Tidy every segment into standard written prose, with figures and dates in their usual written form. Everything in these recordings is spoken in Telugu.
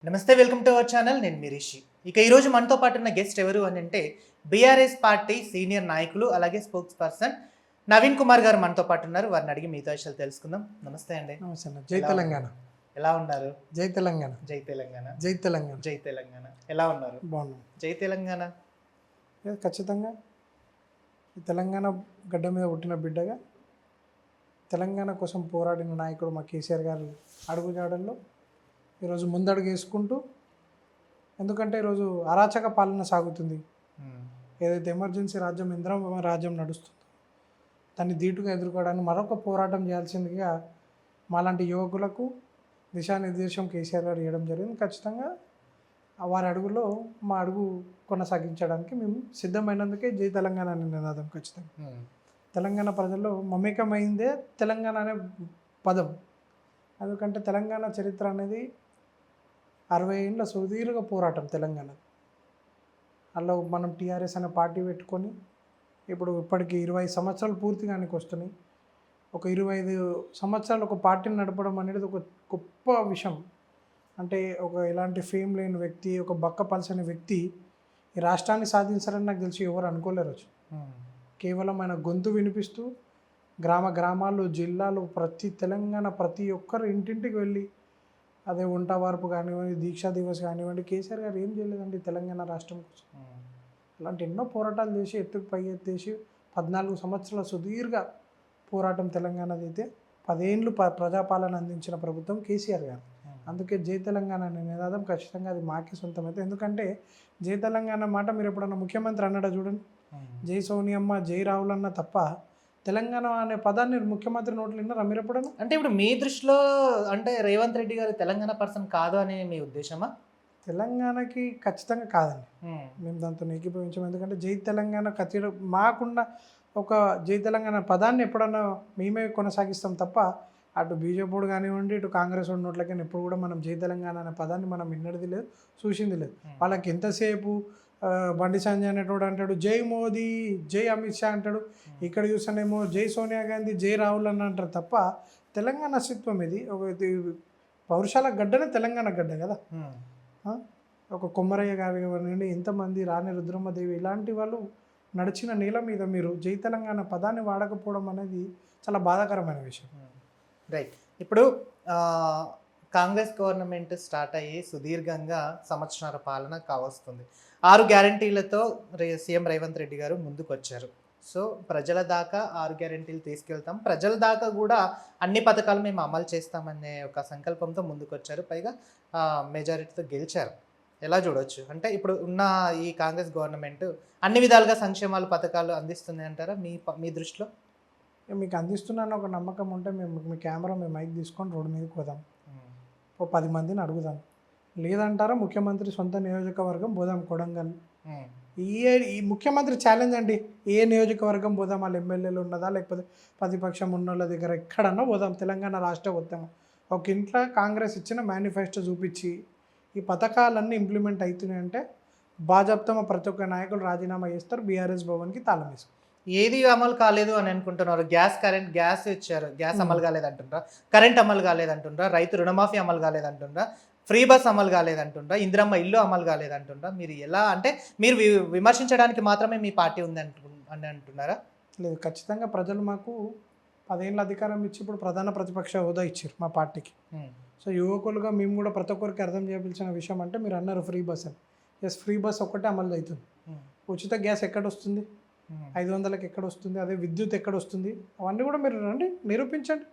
నమస్తే, వెల్కమ్ టు అవర్ ఛానల్. నేను మీ రిషి. ఇక ఈరోజు మనతో పాటు ఉన్న గెస్ట్ ఎవరు అని అంటే బీఆర్ఎస్ పార్టీ సీనియర్ నాయకులు అలాగే స్పోక్స్ పర్సన్ నవీన్ కుమార్ గారు మనతో పాటు ఉన్నారు. వారిని అడిగి మిగతా విషయాలు తెలుసుకుందాం. నమస్తే అండి. నమస్తే అన్న. జై తెలంగాణ. ఎలా ఉన్నారు? జై తెలంగాణ. జై తెలంగాణ. జై తెలంగాణ. జై తెలంగాణ. ఎలా ఉన్నారు? బాగున్నాం. జై తెలంగాణ. ఖచ్చితంగా ఈ తెలంగాణ గడ్డ మీద పుట్టిన బిడ్డగా తెలంగాణ కోసం పోరాడిన నాయకుడు మా కేసీఆర్ గారు అడుగుజాడల్లో ఈరోజు ముందడుగు వేసుకుంటూ, ఎందుకంటే ఈరోజు అరాచక పాలన సాగుతుంది. ఏదైతే ఎమర్జెన్సీ రాజ్యం ఇంద్రమ రాజ్యం నడుస్తుందో దాన్ని ధీటుగా ఎదుర్కోవడానికి మరొక పోరాటం చేయాల్సిందిగా మాలాంటి యువకులకు దిశానిర్దేశం కేసీఆర్ గారు ఇవ్వడం జరిగింది. ఖచ్చితంగా వారి అడుగులో మా అడుగు కొనసాగించడానికి మేము సిద్ధమైనందుకే జై తెలంగాణ అనే నినాదం. ఖచ్చితంగా తెలంగాణ ప్రజల్లో మమేకమైందే తెలంగాణ అనే పదం. ఎందుకంటే తెలంగాణ చరిత్ర అనేది 60 ఏళ్ళ సుదీర్ఘ పోరాటం తెలంగాణ. అందులో మనం టీఆర్ఎస్ అనే పార్టీ పెట్టుకొని ఇప్పటికి 20 సంవత్సరాలు పూర్తిగానికి వస్తున్నాయి. ఒక 25 సంవత్సరాలు ఒక పార్టీని నడపడం అనేది ఒక గొప్ప విషయం. అంటే ఎలాంటి ఫేమ్ లేని వ్యక్తి, ఒక బక్క పలసని వ్యక్తి ఈ రాష్ట్రాన్ని సాధించారని నాకు తెలిసి ఎవరు అనుకోలేరు. కేవలం ఆయన గొంతు వినిపిస్తూ గ్రామాల్లో జిల్లాలు తెలంగాణ ప్రతి ఒక్కరు ఇంటింటికి వెళ్ళి, అదే వంట వార్పు కానివ్వండి, దీక్షా దివస్ కానివ్వండి, కేసీఆర్ గారు ఏం చేయలేదండి తెలంగాణ రాష్ట్రం కోసం. అలాంటి ఎన్నో పోరాటాలు చేసి ఎత్తుకు పై ఎత్తేసి 14 సంవత్సరాల సుదీర్ఘ పోరాటం తెలంగాణది. అయితే 10 ఏళ్ళు ప్రజాపాలన అందించిన ప్రభుత్వం కేసీఆర్ గారు. అందుకే జై తెలంగాణ అనే నినాదం ఖచ్చితంగా అది మాకే సొంతమైతే. ఎందుకంటే జై తెలంగాణ మాట మీరు ఎప్పుడన్నా ముఖ్యమంత్రి అన్నాడా చూడండి, జై సోనియమ్మ, జై రాహుల్ అన్న తప్ప తెలంగాణ అనే పదాన్ని ముఖ్యమంత్రి నోట్లు విన్నారా మీరు ఎప్పుడన్నా? అంటే ఇప్పుడు మీ దృష్టిలో అంటే రేవంత్ రెడ్డి గారు తెలంగాణ పర్సన్ కాదు అని మీ ఉద్దేశమా? తెలంగాణకి ఖచ్చితంగా కాదండి, మేము దాంతో ఏకీభవించాము. ఎందుకంటే జై తెలంగాణ ఖచ్చితంగా మాకున్న ఒక జై తెలంగాణ పదాన్ని ఎప్పుడన్నా మేమే కొనసాగిస్తాం తప్ప అటు బీజేపీ కానివ్వండి, ఇటు కాంగ్రెస్ నోట్లకైనా ఎప్పుడు కూడా మనం జై తెలంగాణ అనే పదాన్ని మనం విన్నది లేదు, చూసింది లేదు. వాళ్ళకి ఎంతసేపు బండి సంజయ్ అనేటోడు అంటాడు జై మోదీ, జై అమిత్ షా అంటాడు. ఇక్కడ చూసానేమో జై సోనియా గాంధీ, జై రాహుల్ అని అంటారు తప్ప తెలంగాణ అస్తిత్వం ఇది పౌరుషాల గడ్డనే తెలంగాణ గడ్డ కదా. ఒక కొమ్మరయ్య గారి నుండి ఎంతమంది, రాణి రుద్రమ్మదేవి ఇలాంటి వాళ్ళు నడిచిన నేల మీద మీరు జై తెలంగాణ పదాన్ని వాడకపోవడం అనేది చాలా బాధాకరమైన విషయం. రైట్. ఇప్పుడు కాంగ్రెస్ గవర్నమెంట్ స్టార్ట్ అయ్యి సుదీర్ఘంగా సంవత్సరాల పాలన కావస్తుంది. 6 గ్యారంటీలతో సీఎం రేవంత్ రెడ్డి గారు ముందుకు వచ్చారు. సో ప్రజల దాకా 6 గ్యారంటీలు తీసుకెళ్తాం, ప్రజల దాకా కూడా అన్ని పథకాలు మేము అమలు చేస్తామనే ఒక సంకల్పంతో ముందుకు వచ్చారు. పైగా మెజారిటీతో గెలిచారు. ఎలా చూడవచ్చు? అంటే ఇప్పుడు ఉన్న ఈ కాంగ్రెస్ గవర్నమెంట్ అన్ని విధాలుగా సంక్షేమాలు పథకాలు అందిస్తుంది అంటారా మీ దృష్టిలో? మీకు అందిస్తున్నాను ఒక నమ్మకం ఉంటే మీ కెమెరా, మీ మైక్ తీసుకొని రోడ్డు మీదకి పోదాం, ఓ 10 మందిని అడుగుదాం. లేదంటారా ముఖ్యమంత్రి సొంత నియోజకవర్గం పోదాం, కొడంగల్. ఈ ముఖ్యమంత్రి ఛాలెంజ్ అండి, ఏ నియోజకవర్గం పోదాం, వాళ్ళ ఎమ్మెల్యేలు ఉన్నదా లేకపోతే ప్రతిపక్షం ఉన్న వాళ్ళ దగ్గర ఎక్కడన్నా పోదాం, తెలంగాణ రాష్ట్ర వద్దాం. ఒక ఇంట్లో కాంగ్రెస్ ఇచ్చిన మేనిఫెస్టో చూపించి ఈ పథకాలన్నీ ఇంప్లిమెంట్ అవుతున్నాయంటే భాజపా ప్రతి ఒక్క నాయకులు రాజీనామా చేస్తారు, బీఆర్ఎస్ భవన్కి తాళం వేస్తారు. ఏది అమలు కాలేదు అని అనుకుంటున్నారు? గ్యాస్ ఇచ్చారు, గ్యాస్ అమలు కాలేదంటుండ్రా, కరెంట్ అమలు కాలేదంటుండ్రా, రైతు రుణమాఫీ అమలు కాలేదంటుండ్రా, ఫ్రీ బస్ అమలు కాలేదంటుండ్రా, ఇందిరమ్మ ఇల్లు అమలు కాలేదంటుండ్రా. మీరు ఎలా అంటే మీరు విమర్శించడానికి మాత్రమే మీ పార్టీ ఉంది అని అంటున్నారా? లేదు, ఖచ్చితంగా ప్రజలు మాకు 10 ఏళ్ళ అధికారం ఇచ్చి ఇప్పుడు ప్రధాన ప్రతిపక్ష హోదా ఇచ్చారు మా పార్టీకి. సో యువకులుగా మేము కూడా ప్రతి ఒక్కరికి అర్థం చేయాల్సిన విషయం అంటే మీరు అన్నారు ఫ్రీ బస్ అని. ఎస్, ఫ్రీ బస్ ఒక్కటే అమలు అవుతుంది. ఉచిత గ్యాస్ ఎక్కడ వస్తుంది? 500కి ఎక్కడ వస్తుంది? అదే విద్యుత్ ఎక్కడ వస్తుంది? అవన్నీ కూడా మీరు రండి నిరూపించండి.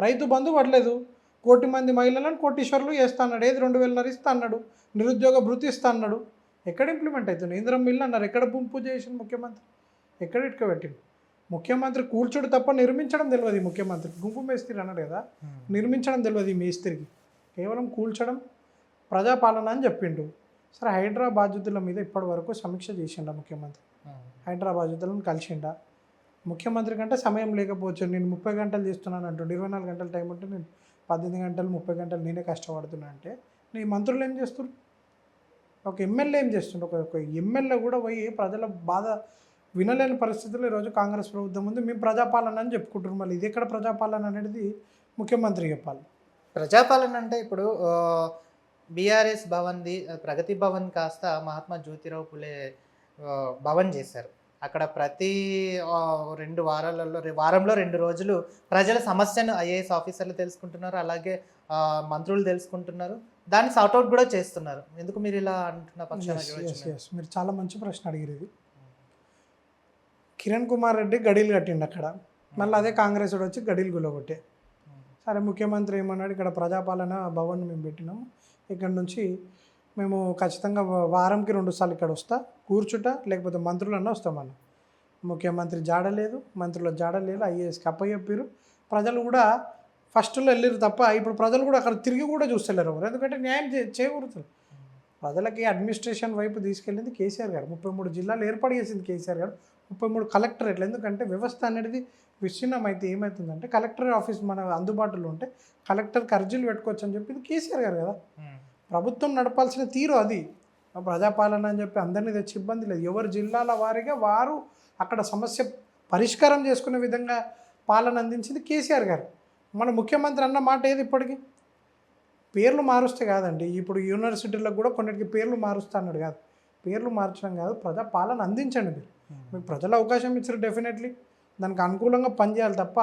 రైతు బంధు పడలేదు, 1 కోటి మంది మహిళలను కోటీశ్వర్లు చేస్తా అన్నాడు, ఏది 2000 ఇస్తా అన్నాడు, నిరుద్యోగ భృతి ఇస్తా అన్నాడు. ఎక్కడ ఇంప్లిమెంట్ అవుతుంది? ఇందిరమ్మ ఇల్లు అన్నారు, ఎక్కడ పూజ చేసిన ముఖ్యమంత్రి? ఎక్కడ ఇటుక పెట్టిండు ముఖ్యమంత్రి? కూల్చుడు తప్ప నిర్మించడం తెలియదు ఈ ముఖ్యమంత్రికి. గుంపు మేస్త్రి అన్నాడు కదా, నిర్మించడం తెలియదు ఈ మేస్త్రికి, కేవలం కూల్చడం ప్రజాపాలన అని చెప్పిండు. సరే, హైడ్రా బాధ్యతల మీద ఇప్పటి వరకు సమీక్ష చేసిండ ముఖ్యమంత్రి? హైడ్రా బాధ్యతలను కలిసిండా? ముఖ్యమంత్రి కంటే సమయం లేకపోవచ్చు, నేను 30 గంటలు చేస్తున్నాను అంటుండే, 24 గంటల టైం ఉంటే నేను 18 గంటలు 30 గంటలు నేనే కష్టపడుతున్నా అంటే నీ మంత్రులు ఏం చేస్తున్నారు? ఒక ఎమ్మెల్యే ఏం చేస్తుండే? ఒక ఎమ్మెల్యే కూడా పోయి ప్రజల బాధ వినలేని పరిస్థితుల్లో ఈరోజు కాంగ్రెస్ ప్రభుత్వం ఉంది. మేము ప్రజాపాలన అని చెప్పుకుంటున్నాం, మళ్ళీ ఇది ఎక్కడ ప్రజాపాలన అనేది ముఖ్యమంత్రి చెప్పాలి. ప్రజాపాలన అంటే ఇప్పుడు బీఆర్ఎస్ భవన్ది ప్రగతి భవన్ కాస్త మహాత్మా జ్యోతిరావు పులే భవన్ చేశారు. అక్కడ ప్రతి 2 వారాలలో వారంలో 2 రోజులు ప్రజల సమస్యను ఐఏఎస్ ఆఫీసర్లు తెలుసుకుంటున్నారు. అలాగే మంత్రులు తెలుసుకుంటున్నారు. దాన్ని సార్ట్అవుట్ కూడా చేస్తున్నారు. ఎందుకు మీరు ఇలా అంటున్న పక్షాన మీరు చాలా మంచి ప్రశ్న అడిగారు. ఇది కిరణ్ కుమార్ రెడ్డి గడీలు కట్టిండు అక్కడ, మళ్ళీ అదే కాంగ్రెస్ వాడు వచ్చి గడీలు గుల్లగొట్టే. సరే ముఖ్యమంత్రి ఏమన్నాడు, ఇక్కడ ప్రజాపాలన భవన్ మేము పెట్టినాము, ఇక్కడ నుంచి మేము ఖచ్చితంగా వారంకి 2 సార్లు ఇక్కడ వస్తా కూర్చుంటా, లేకపోతే మంత్రులన్నా వస్తామన్న. ముఖ్యమంత్రి జాడలేదు, మంత్రుల జాడలేదు, ఐఏఎస్కి అప్పచెప్పారు. ప్రజలు కూడా ఫస్ట్లో వెళ్ళారు తప్ప ఇప్పుడు ప్రజలు కూడా అక్కడ తిరిగి కూడా చూస్తలేరు ఎవరు, ఎందుకంటే న్యాయం చేయకూడదు. ప్రజలకి అడ్మినిస్ట్రేషన్ వైపు తీసుకెళ్ళింది కేసీఆర్ గారు. 33 జిల్లాలు ఏర్పాటు చేసింది కేసీఆర్ గారు, 33 కలెక్టరేట్లు. ఎందుకంటే వ్యవస్థ అనేది విచ్ఛిన్నం అయితే ఏమవుతుందంటే కలెక్టర్ ఆఫీస్ మన అందుబాటులో ఉంటే కలెక్టర్కి అర్జీలు పెట్టుకోవచ్చు అని చెప్పింది కేసీఆర్ గారు కదా. ప్రభుత్వం నడపాల్సిన తీరు అది. ప్రజాపాలన అని చెప్పి అందరినీ తెచ్చి ఇబ్బంది లేదు. ఎవరి జిల్లాల వారీగా వారు అక్కడ సమస్య పరిష్కారం చేసుకునే విధంగా పాలన అందించింది కేసీఆర్ గారు. మన ముఖ్యమంత్రి అన్న మాట ఏది ఇప్పటికీ పేర్లు మారుస్తే కాదండి. ఇప్పుడు యూనివర్సిటీలకు కూడా కొన్నిటికి పేర్లు మారుస్తా అన్నాడు కాదు, పేర్లు మార్చడం కాదు, ప్రజా పాలన అందించండి. మీరు మీకు ప్రజలు అవకాశం ఇచ్చారు, డెఫినెట్లీ దానికి అనుకూలంగా పనిచేయాలి తప్ప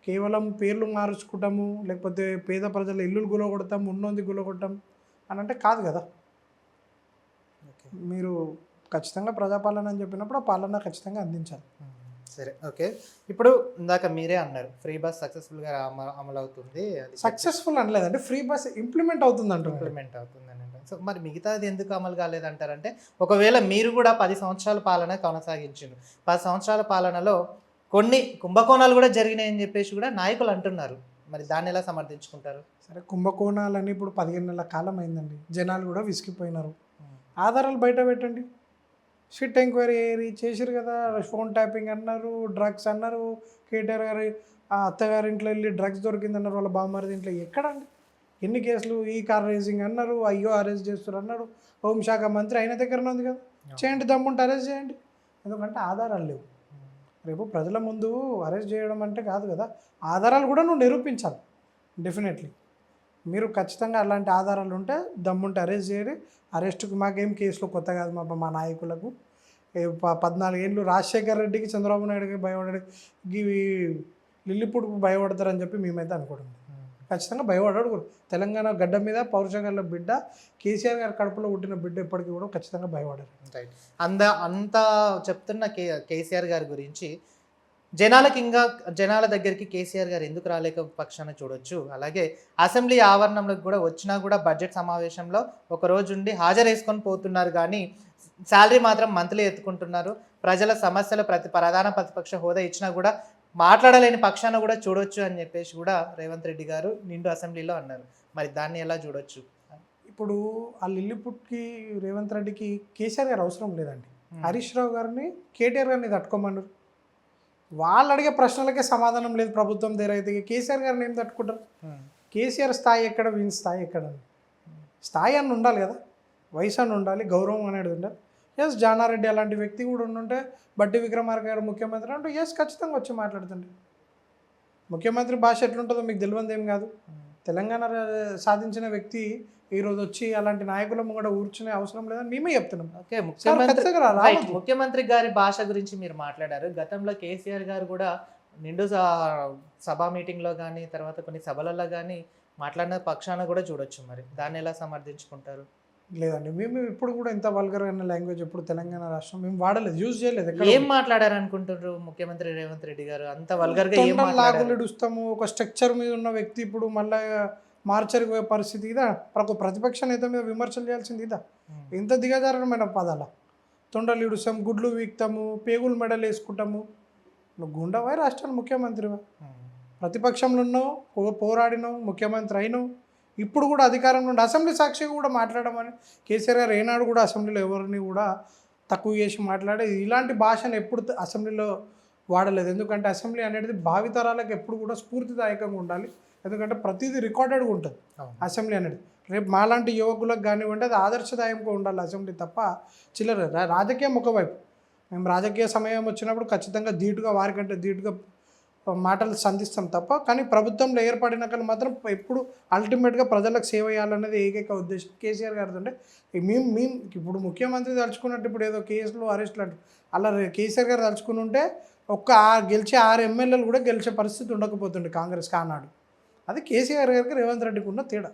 కేవలం పేర్లు మార్చుకుంటాము, లేకపోతే పేద ప్రజల ఇల్లులు గులగొడతాం, ఉన్నోంది గులగొడతాం అని అంటే కాదు కదా. మీరు ఖచ్చితంగా ప్రజాపాలన అని చెప్పినప్పుడు ఆ పాలన ఖచ్చితంగా అందించాలి. సరే, ఓకే. ఇప్పుడు ఇందాక మీరే అన్నారు ఫ్రీ బస్ సక్సెస్ఫుల్గా అమలు అవుతుంది. సక్సెస్ఫుల్ అనలేదంటే ఫ్రీ బస్ ఇంప్లిమెంట్ అవుతుంది అంటారు. ఇంప్లిమెంట్ అవుతుంది అని. సో మరి మిగతాది ఎందుకు అమలు కాలేదంటారంటే ఒకవేళ మీరు కూడా 10 సంవత్సరాల పాలన కొనసాగించారు, 10 సంవత్సరాల పాలనలో కొన్ని కుంభకోణాలు కూడా జరిగినాయని చెప్పేసి కూడా నాయకులు అంటున్నారు. మరి దాన్ని ఎలా సమర్థించుకుంటారు? సరే, కుంభకోణాలని ఇప్పుడు 15 నెలల కాలం అయిందండి, జనాలు కూడా విసిగిపోయినారు. ఆధారాలు బయట పెట్టండి. స్ట్రిక్ట్ ఎంక్వైరీ చేసిరు కదా, ఫోన్ ట్యాపింగ్ అన్నారు, డ్రగ్స్ అన్నారు, కేటీఆర్ గారి అత్తగారి ఇంట్లో వెళ్ళి డ్రగ్స్ దొరికిందన్నారు, వాళ్ళ బామ్మగారి ఇంట్లో. ఎక్కడండి ఎన్ని కేసులు? ఈ కార్ రేసింగ్ అన్నారు, అయ్యో అరెస్ట్ చేస్తారు అన్నారు. హోంశాఖ మంత్రి అయిన దగ్గరనే ఉంది కదా, చేయండి, దమ్ముంటే అరెస్ట్ చేయండి. ఎందుకంటే ఆధారాలు లేవు. రేపు ప్రజల ముందు అరెస్ట్ చేయడం అంటే కాదు కదా, ఆధారాలు కూడా నువ్వు నిరూపించాలి. డెఫినెట్లీ మీరు ఖచ్చితంగా అలాంటి ఆధారాలు ఉంటే దమ్ముంటే అరెస్ట్ చేయండి. అరెస్ట్కి మాకేం కేసులో కొత్త కాదు, మా నాయకులకు 14 ఏళ్ళు రాజశేఖర్ రెడ్డికి, చంద్రబాబు నాయుడుకి భయపడే లిల్లిపుట్టుకు భయపడతారని చెప్పి మేమైతే అనుకోవడం. ఖచ్చితంగా భయపడ్డాడు. తెలంగాణ గడ్డ మీద పౌరుషగల బిడ్డ, కేసీఆర్ గారి కడుపులో పుట్టిన బిడ్డ ఎప్పటికీ కూడా ఖచ్చితంగా భయపడారు. రైట్. అంత చెప్తున్న కేసీఆర్ గారి గురించి జనాల దగ్గరికి కేసీఆర్ గారు ఎందుకు రాలేక పక్షాన చూడొచ్చు. అలాగే అసెంబ్లీ ఆవరణంలోకి కూడా వచ్చినా కూడా బడ్జెట్ సమావేశంలో ఒక రోజు ఉండి హాజరేసుకొని పోతున్నారు, కానీ శాలరీ మాత్రం మంత్లీ ఎత్తుకుంటున్నారు. ప్రజల సమస్యలు ప్రధాన ప్రతిపక్ష హోదా ఇచ్చినా కూడా మాట్లాడలేని పక్షాన కూడా చూడొచ్చు అని చెప్పేసి కూడా రేవంత్ రెడ్డి గారు నిండు అసెంబ్లీలో అన్నారు. మరి దాన్ని ఎలా చూడొచ్చు? ఇప్పుడు ఆ లిల్లిపుట్కి రేవంత్ రెడ్డికి కేసీఆర్ గారు అవసరం లేదండి. హరీష్ రావు గారిని కేటీఆర్ గారిని తట్టుకోమన్నారు. వాళ్ళు అడిగే ప్రశ్నలకే సమాధానం లేదు ప్రభుత్వం దగ్గర. అయితే కేసీఆర్ గారిని ఏం తట్టుకుంటారు? కేసీఆర్ స్థాయి ఎక్కడ, వీని స్థాయి ఎక్కడ? స్థాయి అని ఉండాలి కదా, వయసు అని ఉండాలి, గౌరవం అనేది ఉండాలి. ఎస్, జానారెడ్డి అలాంటి వ్యక్తి కూడా ఉండుంటే, బట్టి విక్రమార్క గారు ముఖ్యమంత్రి అంటే ఎస్ ఖచ్చితంగా వచ్చి మాట్లాడుతుండే. ముఖ్యమంత్రి భాష ఎట్లుంటుందో మీకు తెలియదు ఏం కాదు. తెలంగాణ సాధించిన వ్యక్తి ఈరోజు వచ్చి అలాంటి నాయకులను కూడా కూర్చునే అవసరం లేదని మేమే చెప్తున్నాం. ఓకే, ముఖ్యమంత్రి గారి భాష గురించి మీరు మాట్లాడారు. గతంలో కేసీఆర్ గారు కూడా నిండు సభా మీటింగ్లో కానీ తర్వాత కొన్ని సభలలో కానీ మాట్లాడిన పక్షాన కూడా చూడొచ్చు. మరి దాన్ని ఎలా సమర్థించుకుంటారు? లేదండి, మేము ఇప్పుడు కూడా ఇంత వల్గర్ అయిన లాంగ్వేజ్ ఎప్పుడు తెలంగాణ రాష్ట్రం మేము వాడలేదు, యూజ్ చేయలేదు. ఏం మాట్లాడారు అనుకుంటున్నారు ముఖ్యమంత్రి రేవంత్ రెడ్డి గారు? అంత వల్గర్గా లాగులిడుస్తాము. ఒక స్ట్రక్చర్ మీద ఉన్న వ్యక్తి ఇప్పుడు మళ్ళీ మార్చరికి పోయే పరిస్థితి ఇదా? ఒక ప్రతిపక్ష నేత మీద విమర్శలు చేయాల్సింది ఇదా? ఇంత దిగజారమైన పదాల తొండలు ఇడుస్తాము, గుడ్లు వీక్తాము, పేగులు మెడలు వేసుకుంటాము. నువ్వు గుండవా రాష్ట్రానికి ముఖ్యమంత్రివా? ప్రతిపక్షంలో ఉన్నావు, పోరాడినావు, ముఖ్యమంత్రి అయినావు. ఇప్పుడు కూడా అధికారం నుండి అసెంబ్లీ సాక్షిగా కూడా మాట్లాడమని కేసీఆర్ గారు ఏనాడు కూడా అసెంబ్లీలో ఎవరిని కూడా తక్కువ చేసి మాట్లాడే ఇలాంటి భాషను ఎప్పుడు అసెంబ్లీలో వాడలేదు. ఎందుకంటే అసెంబ్లీ అనేది భావితరాలకు ఎప్పుడు కూడా స్ఫూర్తిదాయకంగా ఉండాలి. ఎందుకంటే ప్రతిదీ రికార్డెడ్గా ఉంటుంది అసెంబ్లీ అనేది. రేపు మాలాంటి యువకులకు కానివ్వండి అది ఆదర్శదాయంగా ఉండాలి అసెంబ్లీ తప్ప చిల్లర రాజకీయం ఒకవైపు. మేము రాజకీయ సమయం వచ్చినప్పుడు ఖచ్చితంగా ధీటుగా వారికంటే ధీటుగా మాటలు సంధిస్తాం తప్ప, కానీ ప్రభుత్వంలో ఏర్పడినాక మాత్రం ఎప్పుడు అల్టిమేట్గా ప్రజలకు సేవ చేయాలనేది ఏకైక ఉద్దేశం కేసీఆర్ గారిది. అంటే మేము ఇప్పుడు ముఖ్యమంత్రి తలుచుకున్నట్టు ఇప్పుడు ఏదో కేసులు అరెస్టులు అంటారు, అలా కేసీఆర్ గారు తలుచుకుని ఉంటే గెలిచే 6 ఎమ్మెల్యేలు కూడా గెలిచే పరిస్థితి ఉండకపోతుండే కాంగ్రెస్ కానాడు. అది కేసీఆర్ గారికి రేవంత్ రెడ్డికి ఉన్న తేడా.